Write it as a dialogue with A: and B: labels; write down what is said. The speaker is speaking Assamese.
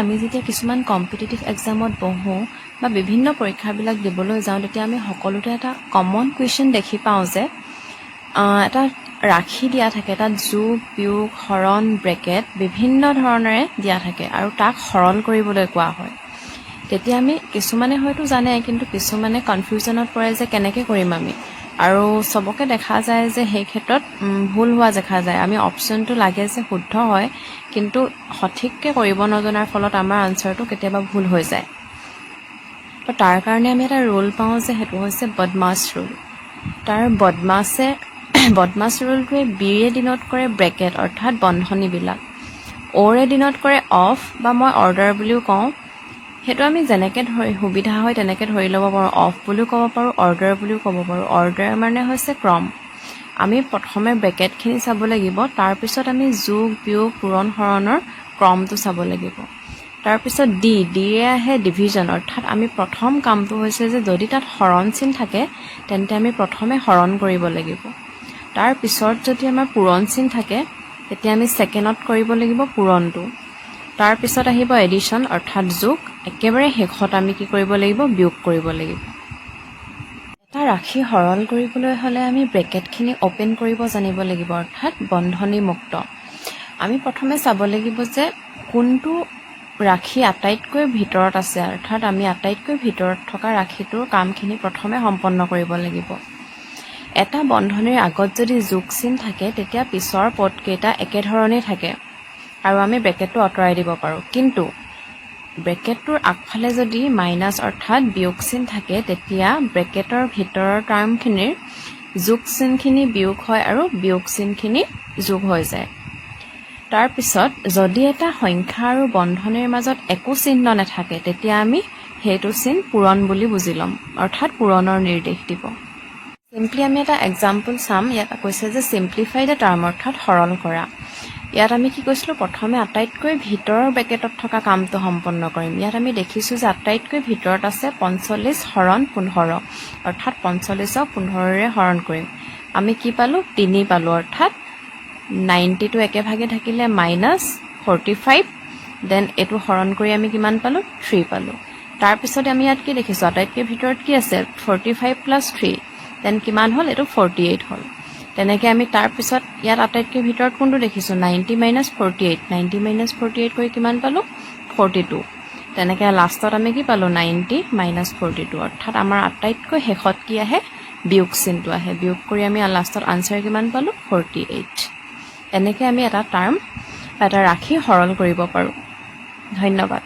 A: আমি যেতিয়া কিছুমান কম্পিটিটিভ এক্সামত বহো বা বিভিন্ন পৰীক্ষাবিলাক দিবলৈ যাওঁ তেতিয়া আমি সকলোতে এটা কমন কুৱেশ্যন দেখি পাওঁ যে এটা ৰাশি দিয়া থাকে, তাত যোগ বিয়োগ হৰণ ব্ৰেকেট বিভিন্ন ধৰণেৰে দিয়া থাকে আৰু তাক সৰল কৰিবলৈ কোৱা হয়। তেতিয়া আমি কিছুমানে হয়তো জানে, কিন্তু কিছুমানে কনফিউজনত পৰে যে কেনেকৈ কৰিম আমি, আৰু চবকে দেখা যায় যে সেই ক্ষেত্ৰত ভুল হোৱা দেখা যায়। আমি অপশ্যনটো লাগে যে শুদ্ধ হয়, কিন্তু সঠিককৈ কৰিব নজনাৰ ফলত আমাৰ আনচাৰটো কেতিয়াবা ভুল হৈ যায়। তো তাৰ কাৰণে আমি এটা ৰুল পাওঁ যে সেইটো হৈছে বদমাছ ৰুল। তাৰ বদমাছ ৰুলটোৱে বিৰে ডিন'ট কৰে ব্ৰেকেট অৰ্থাৎ বন্ধনীবিলাক, অ'ৰে ডিন'ট কৰে অফ বা মই অৰ্ডাৰ বুলিও কওঁ। সেইটো আমি যেনেকৈ সুবিধা হয় তেনেকৈ ধৰি ল'ব পাৰোঁ। অফ বুলিও ক'ব পাৰোঁ, অৰ্ডাৰ বুলিও ক'ব পাৰোঁ। অৰ্ডাৰ মানে হৈছে ক্ৰম। আমি প্ৰথমে ব্ৰেকেটখিনি চাব লাগিব, তাৰপিছত আমি যোগ বিয়োগ পূৰণ হৰণৰ ক্ৰমটো চাব লাগিব। তাৰপিছত ডিৰে আহে ডিভিজন, অৰ্থাৎ আমি প্ৰথম কামটো হৈছে যে যদি তাত হৰণ চিন থাকে তেন্তে আমি প্ৰথমে হৰণ কৰিব লাগিব। তাৰপিছত যদি আমাৰ পূৰণ চিন থাকে তেতিয়া আমি ছেকেণ্ডত কৰিব লাগিব পূৰণটো। তাৰপিছত আহিব এডিশ্যন অৰ্থাৎ যোগ, একেবাৰে শেষত আমি কি কৰিব লাগিব, বিয়োগ কৰিব লাগিব। এটা ৰাশি সৰল কৰিবলৈ হ'লে আমি ব্ৰেকেটখিনি অ'পেন কৰিব জানিব লাগিব, অৰ্থাৎ বন্ধনীমুক্ত। আমি প্ৰথমে চাব লাগিব যে কোনটো ৰাশি আটাইতকৈ ভিতৰত আছে, অৰ্থাৎ আমি আটাইতকৈ ভিতৰত থকা ৰাশিটোৰ কামখিনি প্ৰথমে সম্পন্ন কৰিব লাগিব। এটা বন্ধনীৰ আগত যদি যোগ চিন থাকে তেতিয়া পিছৰ পদকেইটা একেধৰণেই থাকে আৰু আমি ব্ৰেকেটটো আঁতৰাই দিব পাৰোঁ। কিন্তু ব্ৰেকেটটোৰ আগফালে যদি মাইনাছ অৰ্থাৎ বিয়োগ চিন থাকে তেতিয়া ব্ৰেকেটৰ ভিতৰৰ টাৰ্মখিনিৰ যোগ চিনখিনি বিয়োগ হয় আৰু বিয়োগ চিনখিনি যোগ হৈ যায়। তাৰপিছত যদি এটা সংখ্যা আৰু বন্ধনীৰ মাজত একো চিহ্ন নাথাকে তেতিয়া আমি সেইটো চিন পূৰণ বুলি বুজি ল'ম, অৰ্থাৎ পূৰণৰ নিৰ্দেশ দিব। চিম্পলি আমি এটা এক্সাম্পল চাম। ইয়াত কৈছে যে চিম্প্লিফাই দ্য টাৰ্ম অৰ্থাৎ সৰল কৰা। ইয়াত আমি কি কৈছিলোঁ, প্ৰথমে আটাইতকৈ ভিতৰৰ ব্ৰেকেটত থকা কামটো সম্পন্ন কৰিম। ইয়াত আমি দেখিছোঁ যে আটাইতকৈ ভিতৰত আছে 45 হৰণ 15, অৰ্থাৎ 45ক 15ৰে হৰণ কৰিম। আমি কি পালোঁ, 3 পালোঁ, অৰ্থাৎ 90টো একেভাগে থাকিলে -45, দেন এইটো হৰণ কৰি আমি কিমান পালোঁ, 3 পালোঁ। তাৰপিছত আমি ইয়াত কি দেখিছোঁ, আটাইতকৈ ভিতৰত কি আছে, 45 + 3, দেন কিমান হ'ল, এইটো 48 হ'ল। তেনেকৈ আমি তাৰপিছত ইয়াত আটাইতকৈ ভিতৰত কোনটো দেখিছোঁ, 90 - 48, 90 - 48 কৰি কিমান পালোঁ, 42। তেনেকৈ লাষ্টত আমি কি পালোঁ, 90 - 42, অৰ্থাৎ আমাৰ আটাইতকৈ শেষত কি আহে, বিয়োগ চিনটো আহে। বিয়োগ কৰি আমি লাষ্টত আনচাৰ কিমান পালোঁ, 48। এনেকৈ আমি এটা টাৰ্ম বা এটা ৰাশি সৰল কৰিব পাৰোঁ। ধন্যবাদ।